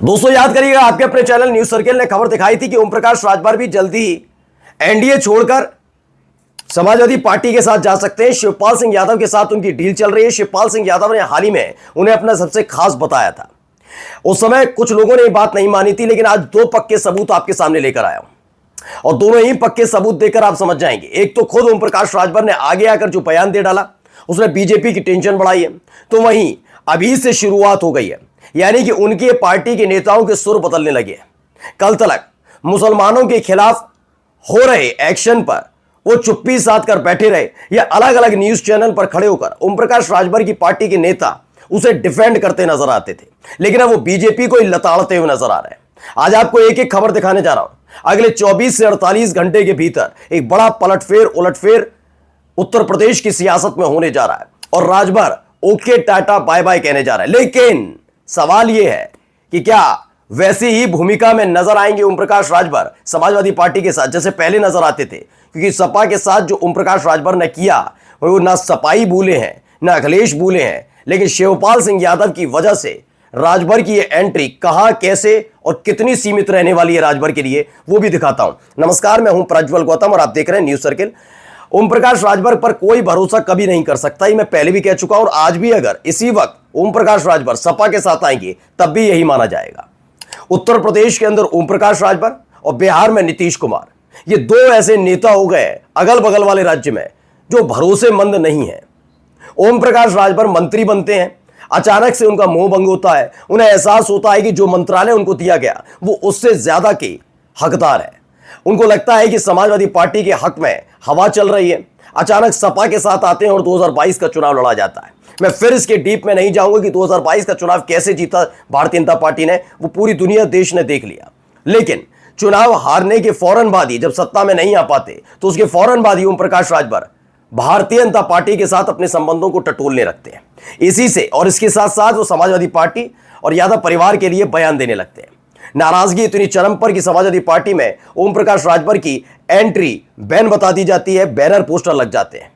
दोस्तों याद करिएगा, आपके अपने चैनल न्यूज सर्किल ने खबर दिखाई थी कि ओम प्रकाश राजभर भी जल्दी ही एनडीए छोड़कर समाजवादी पार्टी के साथ जा सकते हैं। शिवपाल सिंह यादव के साथ उनकी डील चल रही है। शिवपाल सिंह यादव ने हाल ही में उन्हें अपना सबसे खास बताया था। उस समय कुछ लोगों ने ये बात नहीं मानी थी, लेकिन आज दो पक्के सबूत आपके सामने लेकर आया हूं और दोनों ही पक्के सबूत देकर आप समझ जाएंगे। एक तो खुद ओम प्रकाश राजभर ने आगे आकर जो बयान दे डाला, उसने बीजेपी की टेंशन बढ़ाई है। तो वहीं अभी से शुरुआत हो गई है, यानी कि उनके पार्टी के नेताओं के सुर बदलने लगे हैं। कल तक मुसलमानों के खिलाफ हो रहे एक्शन पर वो चुप्पी साध कर बैठे रहे या अलग अलग न्यूज चैनल पर खड़े होकर ओम प्रकाश राजभर की पार्टी के नेता उसे डिफेंड करते नजर आते थे, लेकिन अब वो बीजेपी को ही लताड़ते हुए नजर आ रहे हैं। आज आपको एक एक खबर दिखाने जा रहा हूं। अगले 24 से 48 घंटे के भीतर एक बड़ा पलटफेर उलटफेर उत्तर प्रदेश की सियासत में होने जा रहा है और Rajbhar okay tata bye bye कहने जा रहा है। लेकिन सवाल यह है कि क्या वैसी ही भूमिका में नजर आएंगे ओम प्रकाश राजभर समाजवादी पार्टी के साथ जैसे पहले नजर आते थे? क्योंकि सपा के साथ जो ओम प्रकाश राजभर ने किया वो ना सपाई भूले हैं ना अखिलेश भूले हैं, लेकिन शिवपाल सिंह यादव की वजह से राजभर की ये एंट्री कहां, कैसे और कितनी सीमित रहने वाली है राजभर के लिए, वो भी दिखाता हूं। नमस्कार, मैं हूं प्रज्वल गौतम और आप देख रहे हैं न्यूज सर्किल। ओम प्रकाश राजभर पर कोई भरोसा कभी नहीं कर सकता, ये मैं पहले भी कह चुका हूं और आज भी अगर इसी वक्त ओम प्रकाश राजभर सपा के साथ आएंगे तब भी यही माना जाएगा। उत्तर प्रदेश के अंदर ओम प्रकाश राजभर और बिहार में नीतीश कुमार, ये दो ऐसे नेता हो गए अगल बगल वाले राज्य में जो भरोसेमंद नहीं है। ओम प्रकाश राजभर मंत्री बनते हैं, अचानक से उनका मोह भंग होता है। उन्हें एहसास होता है कि जो मंत्रालय उनको दिया गया वो उससे ज्यादा के हकदार है। उनको लगता है कि समाजवादी पार्टी के हक में हवा चल रही है। अचानक सपा के साथ आते हैं और 2022 का चुनाव लड़ा जाता है। मैं फिर इसके डीप में नहीं जाऊंगा कि 2022 का चुनाव कैसे जीता भारतीय जनता पार्टी ने, वो पूरी दुनिया देश ने देख लिया। लेकिन चुनाव हारने के फौरन बाद ही जब सत्ता में नहीं आ पाते तो उसके फौरन बाद ही ओम प्रकाश राजभर भारतीय जनता पार्टी के साथ अपने संबंधों को टटोलने लगते हैं। इसी से और इसके साथ साथ वो समाजवादी पार्टी और यादव परिवार के लिए बयान देने लगते हैं। नाराजगी इतनी चरम पर कि समाजवादी पार्टी में ओम प्रकाश राजभर की एंट्री बैन बता दी जाती है, बैनर पोस्टर लग जाते हैं।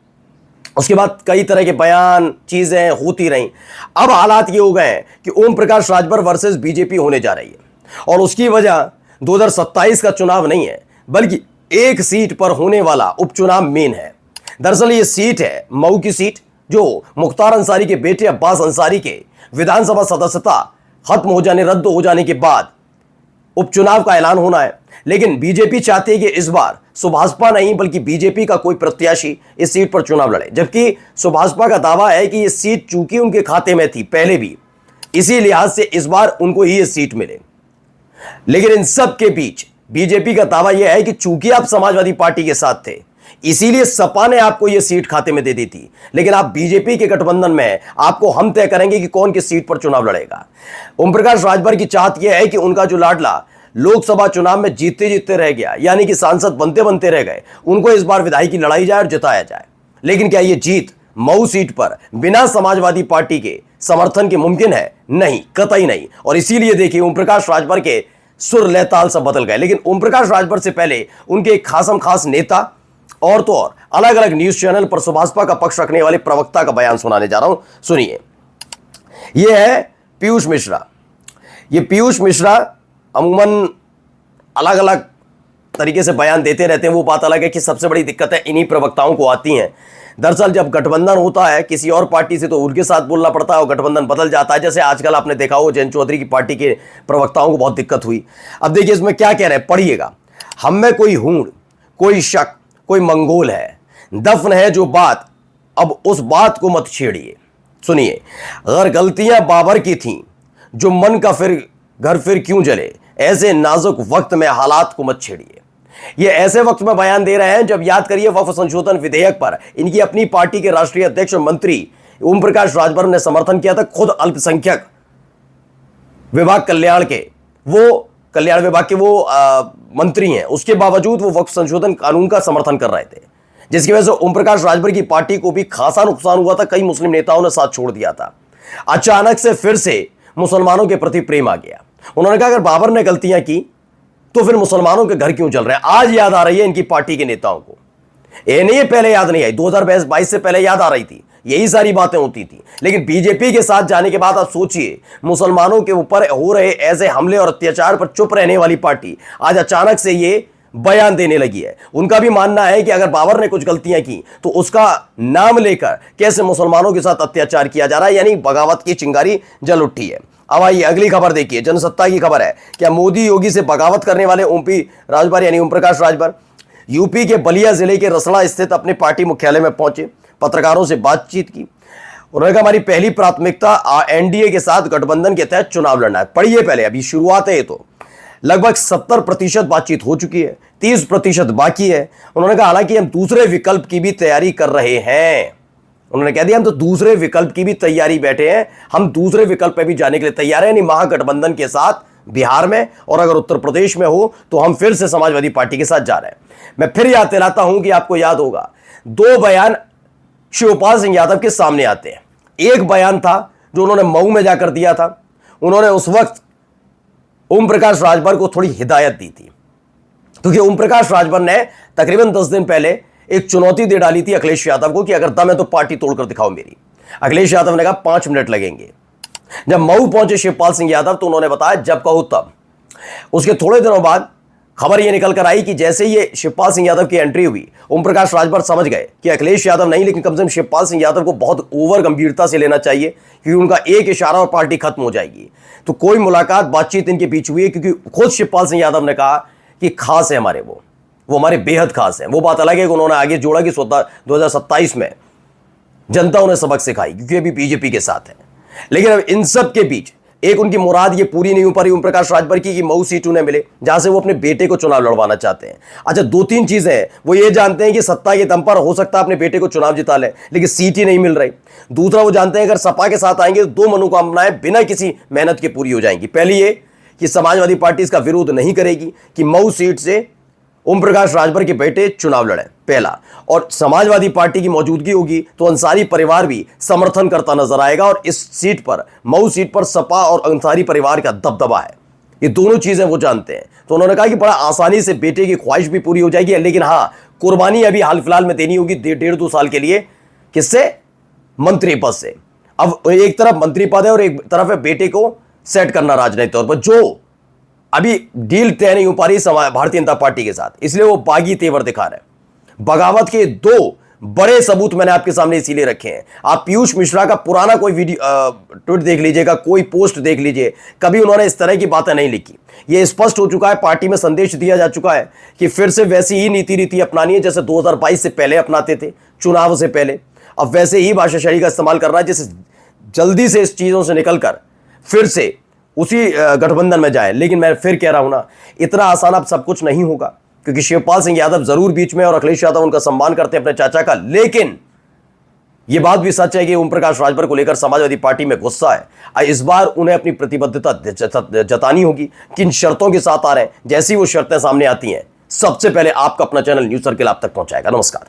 उसके बाद कई तरह के बयान चीजें होती रहीं। अब हालात ये हो गए हैं कि ओम प्रकाश राजभर वर्सेस बीजेपी होने जा रही है और उसकी वजह 2027 का चुनाव नहीं है, बल्कि एक सीट पर होने वाला उपचुनाव मेन है। दरअसल ये सीट है मऊ की सीट, जो मुख्तार अंसारी के बेटे अब्बास अंसारी के विधानसभा सदस्यता खत्म हो जाने, रद्द हो जाने के बाद उपचुनाव का ऐलान होना है। लेकिन बीजेपी चाहती है कि इस बार सुभाषपा नहीं बल्कि बीजेपी का कोई प्रत्याशी इस सीट पर चुनाव लड़े, जबकि सुभाषपा का दावा है कि यह सीट चूंकि उनके खाते में थी पहले भी, इसी लिहाज से इस बार उनको ही यह सीट मिले। लेकिन इन सब के बीच बीजेपी का दावा यह है कि चूंकि आप समाजवादी पार्टी के साथ थे इसीलिए सपा ने आपको यह सीट खाते में दे दी थी, लेकिन आप बीजेपी के गठबंधन में, आपको हम तय करेंगे कि कौन किस सीट पर चुनाव लड़ेगा। ओम प्रकाश राजभर की चाहत यह है कि उनका जो लाडला लोकसभा चुनाव में जीतते जीतते रह गया, यानी कि सांसद बनते बनते रह गए, उनको इस बार विधायक की लड़ाई जाए और जिताया जाए। लेकिन क्या यह जीत मऊ सीट पर बिना समाजवादी पार्टी के समर्थन के मुमकिन है? नहीं, कतई नहीं। और इसीलिए देखिए ओम प्रकाश राजभर के सुर लय-ताल सब बदल गए। लेकिन ओम प्रकाश राजभर से पहले उनके एक खासम खास नेता और तो और अलग अलग न्यूज चैनल पर सुभाषपा का पक्ष रखने वाले प्रवक्ता का बयान सुनाने जा रहा हूं, सुनिए। यह है पीयूष मिश्रा। ये पीयूष मिश्रा अमूमन अलग अलग तरीके से बयान देते रहते हैं। वो बात अलग है कि सबसे बड़ी दिक्कत है इन्हीं प्रवक्ताओं को आती हैं। दरअसल जब गठबंधन होता है किसी और पार्टी से तो उनके साथ बोलना पड़ता है और गठबंधन बदल जाता है। जैसे आजकल आपने देखा हो जयंत चौधरी की पार्टी के प्रवक्ताओं को बहुत दिक्कत हुई। अब देखिए इसमें क्या कह रहे हैं, पढ़िएगा। हम में कोई हूण, कोई शक, कोई मंगोल है, दफन है जो बात, अब उस बात को मत छेड़िए। सुनिए, अगर गलतियां बाबर की थीं जो मन का घर फिर क्यों जले, ऐसे नाजुक वक्त में हालात को मत छेड़िए। ये ऐसे वक्त में बयान दे रहे हैं जब याद करिए वक्फ संशोधन विधेयक पर इनकी अपनी पार्टी के राष्ट्रीय अध्यक्ष और मंत्री ओम प्रकाश राजभर ने समर्थन किया था। खुद अल्पसंख्यक विभाग कल्याण के वो कल्याण विभाग के वो मंत्री हैं, उसके बावजूद वो वक्फ संशोधन कानून का समर्थन कर रहे थे, जिसकी वजह से ओम प्रकाश राजभर की पार्टी को भी खासा नुकसान हुआ था। कई मुस्लिम नेताओं ने साथ छोड़ दिया था। अचानक से फिर से मुसलमानों के प्रति प्रेम आ गया। उन्होंने कहा अगर बाबर ने गलतियां की तो फिर मुसलमानों के घर क्यों जल रहे हैं। आज याद आ रही है इनकी पार्टी के नेताओं को। ये नहीं है पहले याद नहीं आई, 2022 से पहले याद आ रही थी, यही सारी बातें होती थी। लेकिन बीजेपी के साथ जाने के बाद आप सोचिए, मुसलमानों के ऊपर हो रहे ऐसे हमले और अत्याचार पर चुप रहने वाली पार्टी आज अचानक से ये बयान देने लगी है। उनका भी मानना है कि अगर बाबर ने कुछ गलतियां की तो उसका नाम लेकर कैसे मुसलमानों के साथ अत्याचार किया जा रहा है, यानी बगावत की चिंगारी जल उठी है। अब आइए अगली खबर देखिए, जनसत्ता की खबर है। क्या मोदी योगी से बगावत करने वाले ओमपी राजभर यानी ओम प्रकाश राजभर यूपी के बलिया जिले के रसड़ा स्थित अपने पार्टी मुख्यालय में पहुंचे, पत्रकारों से बातचीत की। उन्होंने कहा हमारी पहली प्राथमिकता एनडीए के साथ गठबंधन के तहत चुनाव लड़ना है। पढ़िए पहले, अभी शुरुआत है, ये तो लगभग 70% बातचीत हो चुकी है, 30% बाकी है। उन्होंने कहा हालांकि हम दूसरे विकल्प की भी तैयारी कर रहे हैं। उन्होंने कह दिया हम तो दूसरे विकल्प की भी तैयारी बैठे हैं, हम दूसरे विकल्प पे भी जाने के लिए तैयार हैं, यानी महागठबंधन के साथ बिहार में, और अगर उत्तर प्रदेश में हो तो हम फिर से समाजवादी पार्टी के साथ जा रहे हैं। मैं फिर याद दिलाता हूं कि आपको याद होगा, 2 बयान शिवपाल सिंह यादव के सामने आते हैं। एक बयान था जो उन्होंने मऊ में जाकर दिया था। उन्होंने उस वक्त ओम प्रकाश राजभर को थोड़ी हिदायत दी थी, क्योंकि ओम प्रकाश राजभर ने तकरीबन 10 दिन पहले एक चुनौती दे डाली थी अखिलेश यादव को कि अगर दम है तो पार्टी तोड़कर दिखाओ मेरी। अखिलेश यादव ने कहा 5 मिनट लगेंगे। जब मऊ पहुंचे शिवपाल सिंह यादव तो उन्होंने बताया जब कहो तब। उसके थोड़े दिनों बाद खबर यह निकल कर आई कि जैसे ये शिवपाल सिंह यादव की एंट्री हुई, ओम प्रकाश राजभर समझ गए कि अखिलेश यादव नहीं, लेकिन कम से कम शिवपाल सिंह यादव को बहुत ओवर गंभीरता से लेना चाहिए, क्योंकि उनका एक इशारा और पार्टी खत्म हो जाएगी। तो कोई मुलाकात बातचीत इनके बीच हुई है, क्योंकि खुद शिवपाल सिंह यादव ने कहा कि खास है हमारे, वो हमारे बेहद खास है। वो बात अलग है कि उन्होंने आगे जोड़ा कि 2027 में जनता उन्हें सबक सिखाई, क्योंकि अभी बीजेपी के साथ है। लेकिन अब इन सब के बीच एक उनकी मुराद ये पूरी नहीं हो पा रही ओम प्रकाश राजभर की कि मऊ सीट उन्हें मिले, जहां से वो अपने बेटे को चुनाव लड़वाना चाहते हैं। अच्छा, 2-3 चीजें हैं। वो ये जानते हैं कि सत्ता के दम पर हो सकता है अपने बेटे को चुनाव जिता ले, लेकिन सीट ही नहीं मिल रही। दूसरा, वो जानते हैं अगर सपा के साथ आएंगे तो 2 मनोकामनाएं बिना किसी मेहनत के पूरी हो जाएंगी। पहली ये कि समाजवादी पार्टी इसका विरोध नहीं करेगी कि मऊ सीट से ओम प्रकाश राजभर के बेटे चुनाव लड़े, पहला। और समाजवादी पार्टी की मौजूदगी होगी तो अंसारी परिवार भी समर्थन करता नजर आएगा, और इस सीट पर, मऊ सीट पर सपा और अंसारी परिवार का दबदबा है। ये दोनों चीजें वो जानते हैं। तो उन्होंने कहा कि बड़ा आसानी से बेटे की ख्वाहिश भी पूरी हो जाएगी, लेकिन हाँ, कुर्बानी अभी हाल फिलहाल में देनी होगी 1.5-2 साल के लिए। किससे? मंत्री पद से। अब एक तरफ मंत्री पद है और एक तरफ है बेटे को सेट करना राजनीतिक तौर पर, जो अभी डील तय नहीं हो पा रही भारतीय जनता पार्टी के साथ, इसलिए वो बागी तेवर दिखा रहे हैं। बगावत के 2 बड़े सबूत मैंने आपके सामने इसीलिए रखे हैं। आप पीयूष मिश्रा का पुराना कोई वीडियो ट्वीट देख लीजिएगा, कोई पोस्ट देख लीजिए, कभी उन्होंने इस तरह की बातें नहीं लिखी। ये स्पष्ट हो चुका है, पार्टी में संदेश दिया जा चुका है कि फिर से वैसी ही नीति अपनानी है जैसे 2022 से पहले अपनाते थे, चुनाव से पहले। अब वैसे ही भाषाशैली का इस्तेमाल करना है, जैसे जल्दी से इस चीजों से निकलकर फिर से उसी गठबंधन में जाए। लेकिन मैं फिर कह रहा हूं ना, इतना आसान अब सब कुछ नहीं होगा, क्योंकि शिवपाल सिंह यादव जरूर बीच में और अखिलेश यादव उनका सम्मान करते हैं अपने चाचा का। लेकिन यह बात भी सच है कि ओम प्रकाश राजभर को लेकर समाजवादी पार्टी में गुस्सा है। इस बार उन्हें अपनी प्रतिबद्धता जतानी होगी, किन शर्तों के साथ आ रहे हैं। जैसी वो शर्तें सामने आती हैं, सबसे पहले आपका अपना चैनल न्यूज सर्किल आप तक पहुंचाएगा। नमस्कार।